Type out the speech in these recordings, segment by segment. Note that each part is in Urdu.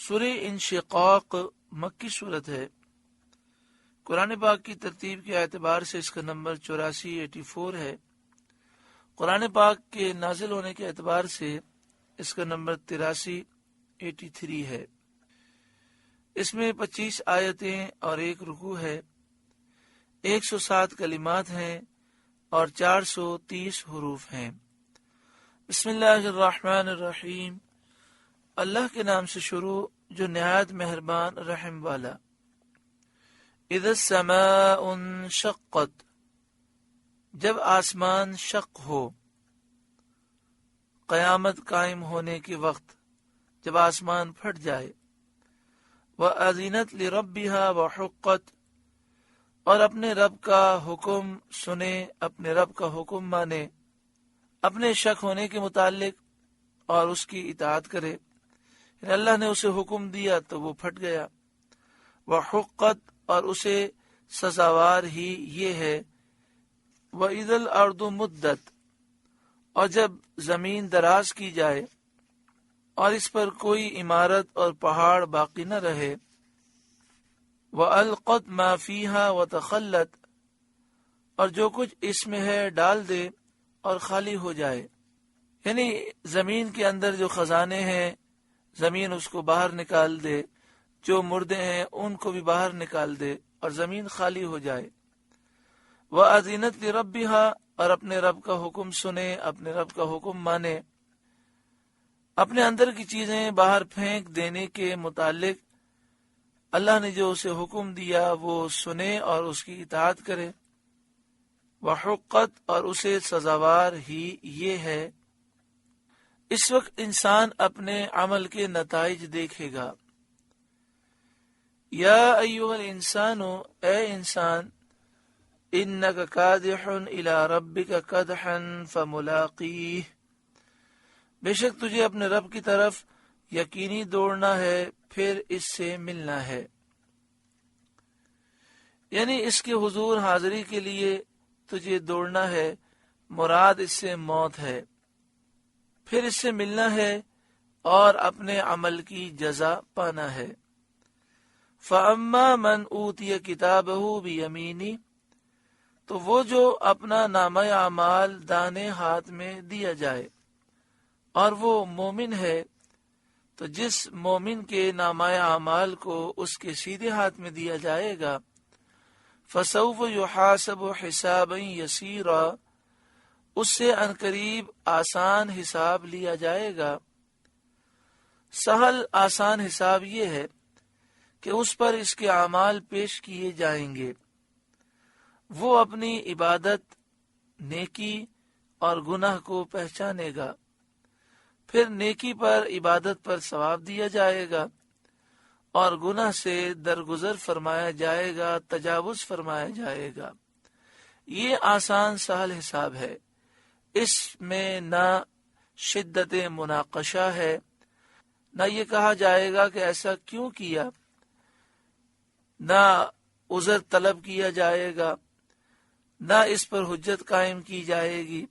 سورہ انشقاق مکی صورت ہے۔ قرآن پاک کی ترتیب کے اعتبار سے اس کا نمبر 84 ہے۔ قرآن پاک کے نازل ہونے کے اعتبار سے اس کا نمبر 83 ہے۔ اس میں 25 آیتیں اور 1 رکوع ہے، 107 کلمات ہیں اور 430 حروف ہیں۔ بسم اللہ الرحمن الرحیم، اللہ کے نام سے شروع جو نہایت مہربان رحم والا۔ اذا السماء انشقت، جب آسمان شق ہو، قیامت قائم ہونے کے وقت جب آسمان پھٹ جائے۔ وَأَذِنَتْ لِرَبِّهَا وَحُقَّتْ، اور اپنے رب کا حکم سنے، اپنے رب کا حکم مانے، اپنے شک ہونے کے متعلق اور اس کی اطاعت کرے۔ اللہ نے اسے حکم دیا تو وہ پھٹ گیا۔ وَحُقَّتْ، اور اسے سزاوار ہی یہ ہے۔ وَإِذَا الْأَرْضُ مُدَّتْ، اور جب زمین دراز کی جائے اور اس پر کوئی عمارت اور پہاڑ باقی نہ رہے۔ وَأَلْقَتْ مَا فِيهَا وَتَخَلَّتْ، اور جو کچھ اس میں ہے ڈال دے اور خالی ہو جائے، یعنی زمین کے اندر جو خزانے ہیں زمین اس کو باہر نکال دے، جو مردے ہیں ان کو بھی باہر نکال دے اور زمین خالی ہو جائے۔ وَأَذِنَتْ لِرَبِّهَا، اور اپنے رب کا حکم سنے، اپنے رب کا حکم مانے، اپنے اندر کی چیزیں باہر پھینک دینے کے متعلق اللہ نے جو اسے حکم دیا وہ سنے اور اس کی اطاعت کرے۔ وحقت، اور اسے سزاوار ہی یہ ہے۔ اس وقت انسان اپنے عمل کے نتائج دیکھے گا۔ یا ایھا الانسان، اے انسان، انک کادح الی ربک کدحا فملاقیہ، بے شک تجھے اپنے رب کی طرف یقینی دوڑنا ہے، پھر اس سے ملنا ہے، یعنی اس کے حضور حاضری کے لیے تجھے دوڑنا ہے، مراد اس سے موت ہے، پھر اس سے ملنا ہے اور اپنے عمل کی جزا پانا ہے۔ فَأَمَّا مَنْ أُوتِيَ كِتَابَهُ بِيَمِينِهِ، تو وہ جو اپنا نامہ اعمال دانے ہاتھ میں دیا جائے، اور وہ مومن ہے تو جس مومن کے نامہ اعمال کو اس کے سیدھے ہاتھ میں دیا جائے گا، فَسَوْفَ يُحَاسَبُ حِسَابًا يَسِيرًا، اس سے عنقریب آسان حساب لیا جائے گا۔ سہل آسان حساب یہ ہے کہ اس پر اس کے اعمال پیش کیے جائیں گے، وہ اپنی عبادت، نیکی اور گناہ کو پہچانے گا، پھر نیکی پر عبادت پر ثواب دیا جائے گا اور گناہ سے درگزر فرمایا جائے گا، تجاوز فرمایا جائے گا۔ یہ آسان سہل حساب ہے، اس میں نہ شدت مناقشہ ہے، نہ یہ کہا جائے گا کہ ایسا کیوں کیا، نہ عذر طلب کیا جائے گا، نہ اس پر حجت قائم کی جائے گی،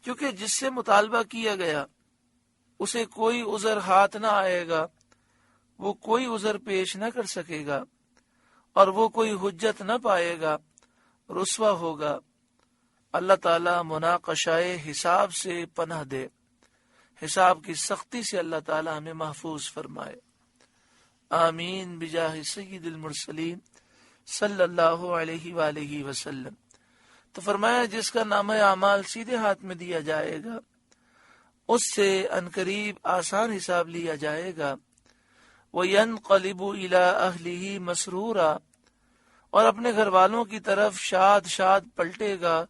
کیونکہ جس سے مطالبہ کیا گیا اسے کوئی عذر ہاتھ نہ آئے گا، وہ کوئی عذر پیش نہ کر سکے گا اور وہ کوئی حجت نہ پائے گا، رسوا ہوگا۔ اللہ تعالی مناقشہ حساب سے پناہ دے، حساب کی سختی سے اللہ تعالی ہمیں محفوظ فرمائے، آمین بجاہ سید المرسلین صلی اللہ علیہ وآلہ وسلم۔ تو فرمایا جس کا نامہ اعمال سیدھے ہاتھ میں دیا جائے گا اس سے عنقریب آسان حساب لیا جائے گا۔ وَيَنْقَلِبُ إِلَىٰ أَهْلِهِ مَسْرُورًا، اور اپنے گھر والوں کی طرف شاد شاد پلٹے گا،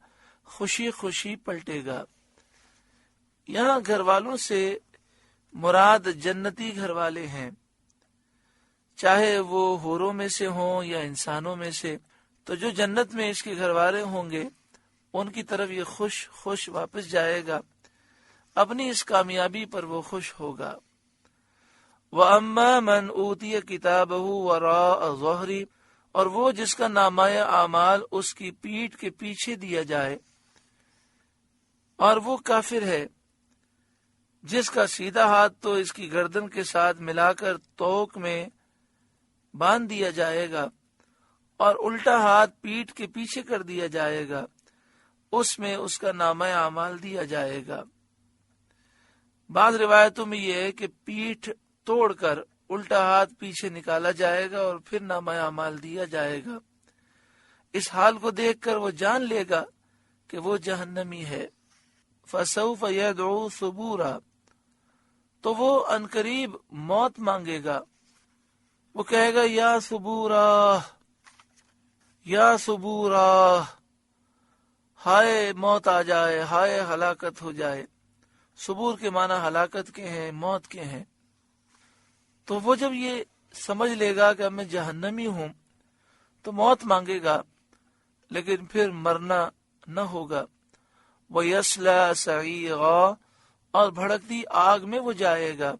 خوشی خوشی پلٹے گا۔ یہاں گھر والوں سے مراد جنتی گھر والے ہیں، چاہے وہ حوروں میں سے ہوں یا انسانوں میں سے، تو جو جنت میں اس کے گھر والے ہوں گے ان کی طرف یہ خوش خوش واپس جائے گا، اپنی اس کامیابی پر وہ خوش ہوگا۔ وَأَمَّا مَنْ أُوتِيَ كِتَابَهُ وَرَاءَ ظَهْرِهِ، اور وہ جس کا نامہ اعمال اس کی پیٹھ کے پیچھے دیا جائے اور وہ کافر ہے، جس کا سیدھا ہاتھ تو اس کی گردن کے ساتھ ملا کر توق میں باندھ دیا جائے گا اور الٹا ہاتھ پیٹھ کے پیچھے کر دیا جائے گا، اس میں اس کا نامہ اعمال دیا جائے گا۔ بعض روایتوں میں یہ ہے کہ پیٹھ توڑ کر الٹا ہاتھ پیچھے نکالا جائے گا اور پھر نامہ اعمال دیا جائے گا۔ اس حال کو دیکھ کر وہ جان لے گا کہ وہ جہنمی ہے۔ فَسَوْفَ يَدْعُو ثُبُورًا، تو وہ عنقریب موت مانگے گا۔ وہ کہے گا یا ثبورا، یا ثبورا، ہائے موت آ جائے، ہائے ہلاکت ہو جائے۔ ثبور کے معنی ہلاکت کے ہیں، موت کے ہیں۔ تو وہ جب یہ سمجھ لے گا کہ اب میں جہنمی ہوں تو موت مانگے گا، لیکن پھر مرنا نہ ہوگا۔ وَيَصْلَىٰ سَعِيرًا، اور بھڑکتی آگ میں وہ جائے گا۔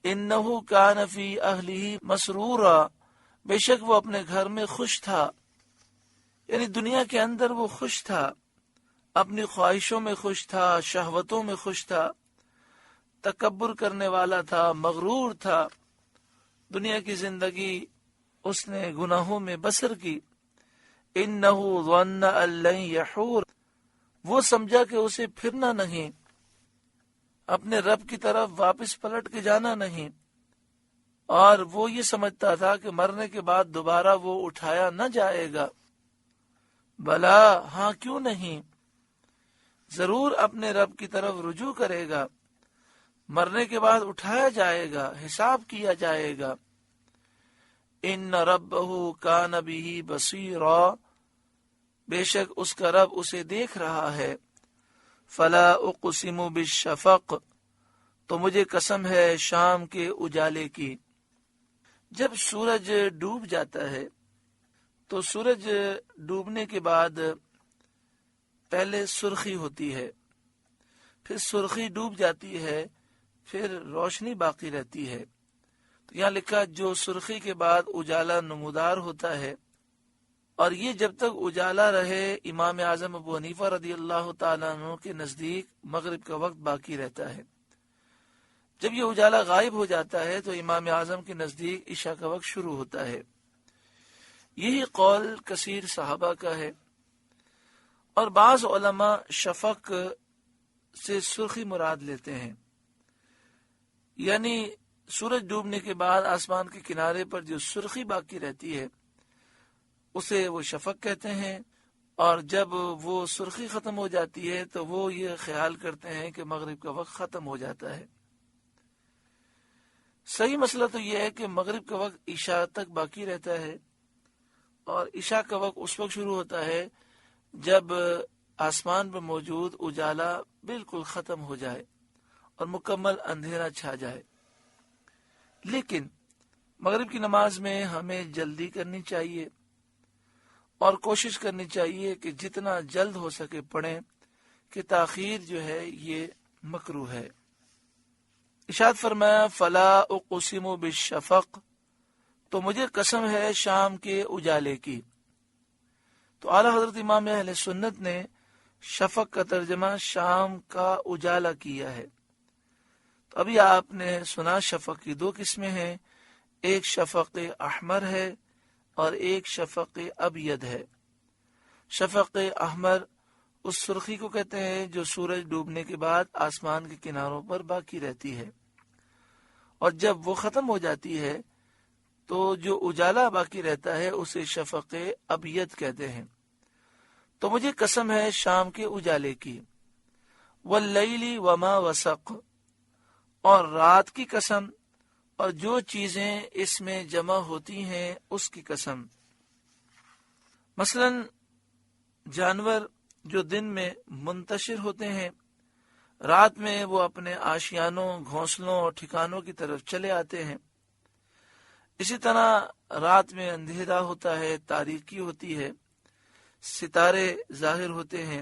إِنَّهُ كَانَ فِي أَهْلِهِ مَسْرُورًا، بے شک وہ اپنے گھر میں خوش تھا، یعنی دنیا کے اندر وہ خوش تھا، اپنی خواہشوں میں خوش تھا، شہوتوں میں خوش تھا، تکبر کرنے والا تھا، مغرور تھا۔ دنیا کی زندگی اس نے گناہوں میں بسر کی۔ إِنَّهُ ظَنَّ أَن لَّن يَحُورَ، وہ سمجھا کہ اسے پھرنا نہیں، اپنے رب کی طرف واپس پلٹ کے جانا نہیں، اور وہ یہ سمجھتا تھا کہ مرنے کے بعد دوبارہ وہ اٹھایا نہ جائے گا۔ بلا، ہاں کیوں نہیں، ضرور اپنے رب کی طرف رجوع کرے گا، مرنے کے بعد اٹھایا جائے گا، حساب کیا جائے گا۔ ان ربہ کان بہ بصیرا، بے شک اس کا رب اسے دیکھ رہا ہے۔ فلا اقسم بالشفق، تو مجھے قسم ہے شام کے اجالے کی۔ جب سورج ڈوب جاتا ہے تو سورج ڈوبنے کے بعد پہلے سرخی ہوتی ہے، پھر سرخی ڈوب جاتی ہے، پھر روشنی باقی رہتی ہے۔ تو یہاں لکھا جو سرخی کے بعد اجالا نمودار ہوتا ہے، اور یہ جب تک اجالا رہے امام اعظم ابو حنیفہ رضی اللہ تعالیٰ عنہ کے نزدیک مغرب کا وقت باقی رہتا ہے۔ جب یہ اجالا غائب ہو جاتا ہے تو امام اعظم کے نزدیک عشاء کا وقت شروع ہوتا ہے۔ یہی قول کثیر صحابہ کا ہے، اور بعض علماء شفق سے سرخی مراد لیتے ہیں، یعنی سورج ڈوبنے کے بعد آسمان کے کنارے پر جو سرخی باقی رہتی ہے اسے وہ شفق کہتے ہیں، اور جب وہ سرخی ختم ہو جاتی ہے تو وہ یہ خیال کرتے ہیں کہ مغرب کا وقت ختم ہو جاتا ہے۔ صحیح مسئلہ تو یہ ہے کہ مغرب کا وقت عشاء تک باقی رہتا ہے، اور عشاء کا وقت اس وقت شروع ہوتا ہے جب آسمان پر موجود اجالا بالکل ختم ہو جائے اور مکمل اندھیرا چھا جائے۔ لیکن مغرب کی نماز میں ہمیں جلدی کرنی چاہیے اور کوشش کرنی چاہیے کہ جتنا جلد ہو سکے پڑھیں، کہ تاخیر جو ہے یہ مکروہ ہے۔ ارشاد فرمایا فلا اقسم بالشفق، تو مجھے قسم ہے شام کے اجالے کی۔ تو اعلیٰ حضرت امام اہل سنت نے شفق کا ترجمہ شام کا اجالا کیا ہے۔ تو ابھی آپ نے سنا شفق کی دو قسمیں ہیں، ایک شفق احمر ہے اور ایک شفق ابید ہے۔ شفق احمر اس سرخی کو کہتے ہیں جو سورج ڈوبنے کے بعد آسمان کے کناروں پر باقی رہتی ہے، اور جب وہ ختم ہو جاتی ہے تو جو اجالا باقی رہتا ہے اسے شفق ابید کہتے ہیں۔ تو مجھے قسم ہے شام کے اجالے کی، واللیل وما وسق، اور رات کی قسم اور جو چیزیں اس میں جمع ہوتی ہیں اس کی قسم۔ مثلا جانور جو دن میں منتشر ہوتے ہیں، رات میں وہ اپنے آشیانوں، گھونسلوں اور ٹھکانوں کی طرف چلے آتے ہیں۔ اسی طرح رات میں اندھیرا ہوتا ہے، تاریکی ہوتی ہے، ستارے ظاہر ہوتے ہیں،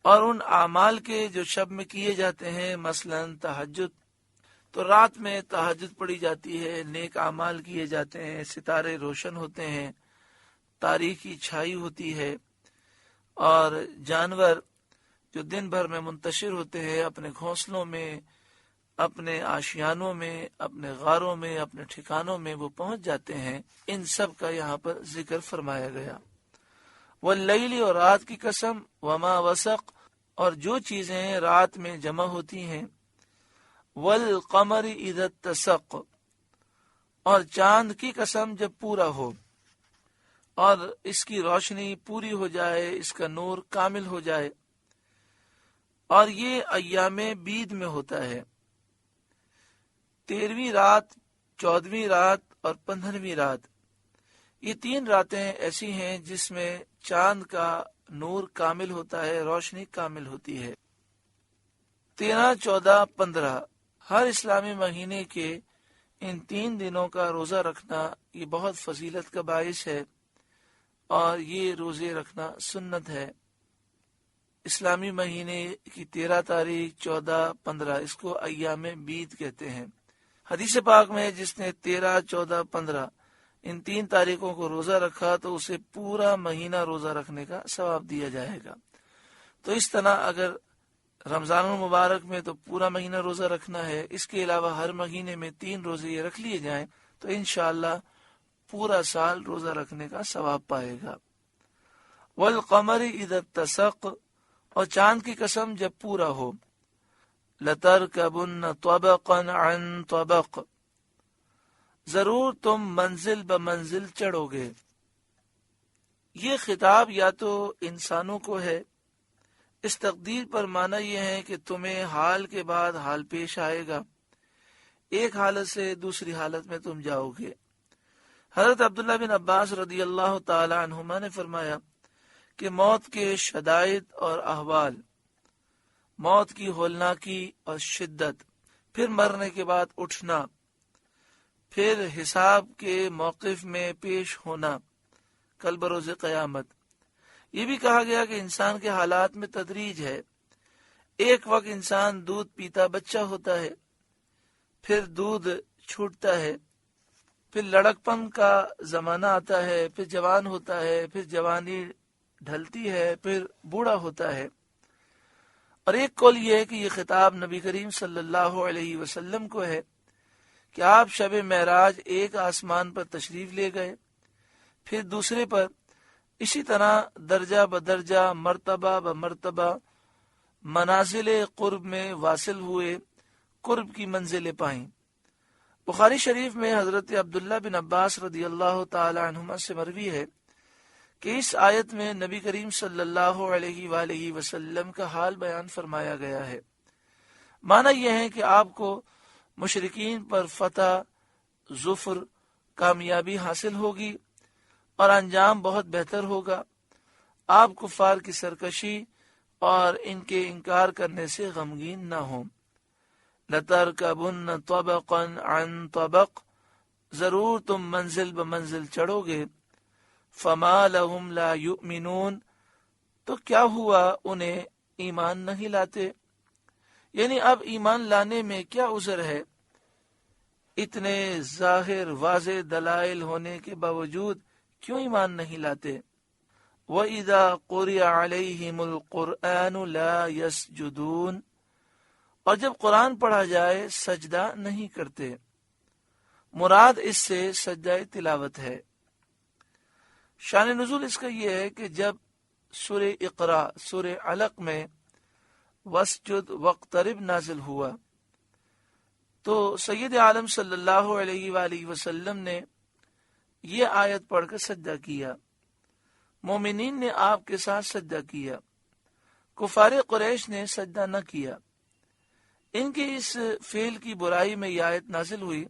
اور ان اعمال کے جو شب میں کیے جاتے ہیں، مثلا تہجد، تو رات میں تہجد پڑھی جاتی ہے، نیک اعمال کیے جاتے ہیں، ستارے روشن ہوتے ہیں، تاریکی چھائی ہوتی ہے، اور جانور جو دن بھر میں منتشر ہوتے ہیں اپنے گھونسلوں میں، اپنے آشیانوں میں، اپنے غاروں میں، اپنے ٹھکانوں میں وہ پہنچ جاتے ہیں، ان سب کا یہاں پر ذکر فرمایا گیا۔ واللیل، اور رات کی قسم، وما وسق، اور جو چیزیں رات میں جمع ہوتی ہیں، والقمر اذا اتسق، اور چاند کی قسم جب پورا ہو اور اس کی روشنی پوری ہو جائے، اس کا نور کامل ہو جائے، اور یہ ایام بید میں ہوتا ہے، 13ویں رات، 14ویں رات اور 15ویں رات، یہ 3 راتیں ایسی ہیں جس میں چاند کا نور کامل ہوتا ہے، روشنی کامل ہوتی ہے۔ 13، 14، 15 ہر اسلامی مہینے کے ان 3 دنوں کا روزہ رکھنا یہ بہت فضیلت کا باعث ہے، اور یہ روزے رکھنا سنت ہے۔ اسلامی مہینے کی 13 تاریخ، 14، 15 اس کو ایام بید کہتے ہیں۔ حدیث پاک میں جس نے 13، 14، 15 ان 3 تاریخوں کو روزہ رکھا تو اسے پورا مہینہ روزہ رکھنے کا ثواب دیا جائے گا۔ تو اس طرح اگر رمضان المبارک میں تو پورا مہینہ روزہ رکھنا ہے، اس کے علاوہ ہر مہینے میں 3 روزے یہ رکھ لیے جائیں تو انشاءاللہ پورا سال روزہ رکھنے کا ثواب پائے گا۔ والقمر اذا اتسق، اور چاند کی قسم جب پورا ہو، لترکبن طبقا عن طبق، ضرور تم منزل بمنزل چڑھو گے۔ یہ خطاب یا تو انسانوں کو ہے، اس تقدیر پر معنی یہ ہے کہ تمہیں حال کے بعد حال پیش آئے گا، ایک حالت سے دوسری حالت میں تم جاؤ گے۔ حضرت عبداللہ بن عباس رضی اللہ تعالی عنہما نے فرمایا کہ موت کے شدائد اور احوال، موت کی ہولناکی اور شدت، پھر مرنے کے بعد اٹھنا، پھر حساب کے موقف میں پیش ہونا کل بروز قیامت۔ یہ بھی کہا گیا کہ انسان کے حالات میں تدریج ہے، ایک وقت انسان دودھ پیتا بچہ ہوتا ہے، پھر دودھ چھوٹتا ہے، پھر لڑکپن کا زمانہ آتا ہے، پھر جوان ہوتا ہے، پھر جوانی ڈھلتی ہے، پھر بوڑھا ہوتا ہے۔ اور ایک قول یہ ہے کہ یہ خطاب نبی کریم صلی اللہ علیہ وسلم کو ہے کہ آپ شب معراج ایک آسمان پر تشریف لے گئے، پھر دوسرے پر، اسی طرح درجہ بدرجہ، مرتبہ بمرتبہ منازل قرب میں واصل ہوئے، قرب کی منزلیں پائیں۔ بخاری شریف میں حضرت عبداللہ بن عباس رضی اللہ تعالی عنہما سے مروی ہے کہ اس آیت میں نبی کریم صلی اللہ علیہ وآلہ وسلم کا حال بیان فرمایا گیا ہے۔ معنی یہ ہے کہ آپ کو مشرکین پر فتح، ظفر، کامیابی حاصل ہوگی اور انجام بہت بہتر ہوگا۔ آپ کفار کی سرکشی اور ان کے انکار کرنے سے غمگین نہ ہوں۔ لَتَرْكَبُنَّ طَبَقًا عَنْ طَبَقٍ، ضرور تم منزل بمنزل چڑھو گے۔ فَمَا لَهُمْ لَا يُؤْمِنُونَ، تو کیا ہوا انہیں ایمان نہیں لاتے، یعنی اب ایمان لانے میں کیا عذر ہے، اتنے ظاہر واضح دلائل ہونے کے باوجود کیوں ایمان نہیں لاتے۔ وَإِذَا قُرِئَ عَلَيْهِمُ الْقُرْآنُ لَا يَسْجُدُونَ، اور جب قرآن پڑھا جائے سجدہ نہیں کرتے۔ مراد اس سے سجدہ تلاوت ہے۔ شان نزول اس کا یہ ہے کہ جب سورہ اقرا، سورہ علق میں وَاسْجُدْ وَاقْتَرِبْ نازل ہوا تو سید عالم صلی اللہ علیہ وآلہ وسلم نے یہ آیت پڑھ کر سجدہ کیا، مومنین نے آپ کے ساتھ سجدہ کیا، کفار قریش نے سجدہ نہ کیا۔ ان کے اس فعل کی برائی میں یہ آیت نازل ہوئی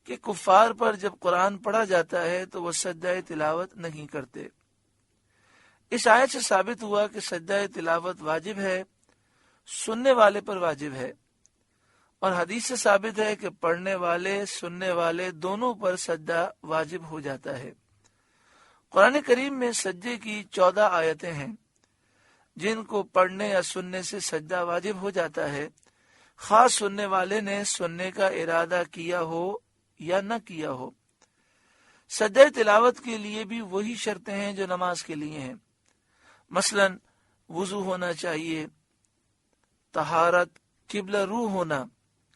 کہ کفار پر جب قرآن پڑھا جاتا ہے تو وہ سجدہ تلاوت نہیں کرتے۔ اس آیت سے ثابت ہوا کہ سجدہ تلاوت واجب ہے، سننے والے پر واجب ہے، اور حدیث سے ثابت ہے کہ پڑھنے والے سننے والے دونوں پر سجدہ واجب ہو جاتا ہے۔ قرآن کریم میں سجدے کی 14 آیتیں ہیں جن کو پڑھنے یا سننے سے سجدہ واجب ہو جاتا ہے، خاص سننے والے نے سننے کا ارادہ کیا ہو یا نہ کیا ہو۔ سجدہ تلاوت کے لیے بھی وہی شرطیں ہیں جو نماز کے لیے ہیں، مثلا وضو ہونا چاہیے، طہارت، قبلہ رو ہونا،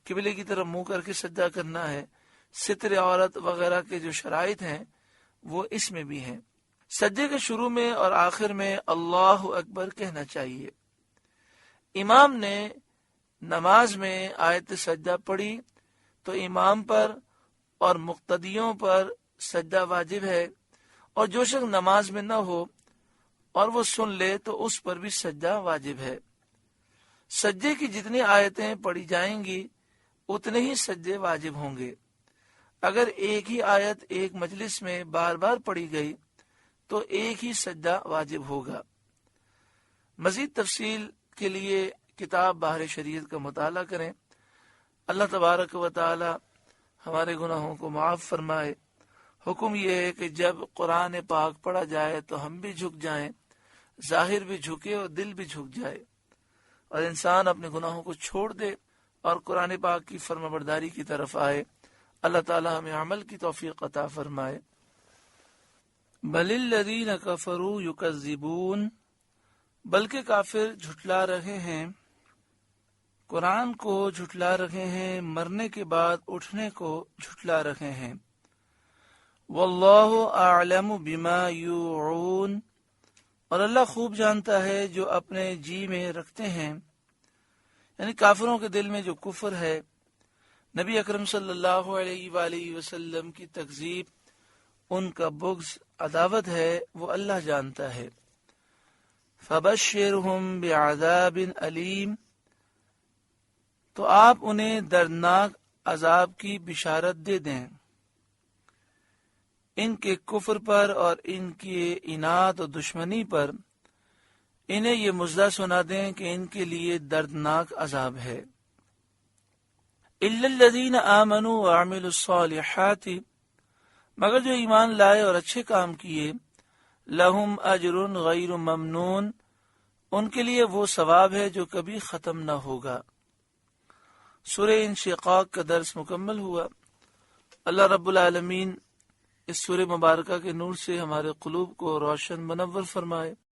قبلے کی طرف منہ کر کے سجدہ کرنا ہے، ستر عورت وغیرہ کے جو شرائط ہیں وہ اس میں بھی ہیں۔ سجدے کے شروع میں اور آخر میں اللہ اکبر کہنا چاہیے۔ امام نے نماز میں آیت سجدہ پڑھی تو امام پر اور مقتدیوں پر سجدہ واجب ہے، اور جو شخص نماز میں نہ ہو اور وہ سن لے تو اس پر بھی سجدہ واجب ہے۔ سجدے کی جتنی آیتیں پڑھی جائیں گی اتنے ہی سجدے واجب ہوں گے۔ اگر ایک ہی آیت ایک مجلس میں بار بار پڑھی گئی تو ایک ہی سجدہ واجب ہوگا۔ مزید تفصیل کے لیے کتاب بحر شریعت کا مطالعہ کریں۔ اللہ تبارک و تعالی ہمارے گناہوں کو معاف فرمائے۔ حکم یہ ہے کہ جب قرآن پاک پڑھا جائے تو ہم بھی جھک جائیں، ظاہر بھی جھکے اور دل بھی جھک جائے، اور انسان اپنے گناہوں کو چھوڑ دے اور قرآن پاک کی فرمانبرداری کی طرف آئے۔ اللہ تعالی ہمیں عمل کی توفیق عطا فرمائے۔ بل الذین کفروا یکذبون، بلکہ کافر جھٹلا رہے ہیں، قرآن کو جھٹلا رہے ہیں، مرنے کے بعد اٹھنے کو جھٹلا رہے ہیں۔ واللہ اعلم بما یوعون، اور اللہ خوب جانتا ہے جو اپنے جی میں رکھتے ہیں، یعنی کافروں کے دل میں جو کفر ہے، نبی اکرم صلی اللہ علیہ وآلہ وسلم کی تکذیب، ان کا بغض، عداوت ہے، وہ اللہ جانتا ہے۔ فبشرہم بعذاب علیم، تو آپ انہیں دردناک عذاب کی بشارت دے دیں، ان کے کفر پر اور ان کی اناد اور دشمنی پر انہیں یہ مژدہ سنا دیں کہ ان کے لیے دردناک عذاب ہے۔ الا الذین آمنوا وعملوا الصالحات، مگر جو ایمان لائے اور اچھے کام کیے، لہم اجر غیر ممنون، ان کے لیے وہ ثواب ہے جو کبھی ختم نہ ہوگا۔ سورہ انشقاق کا درس مکمل ہوا۔ اللہ رب العالمین اس سورہ مبارکہ کے نور سے ہمارے قلوب کو روشن منور فرمائے۔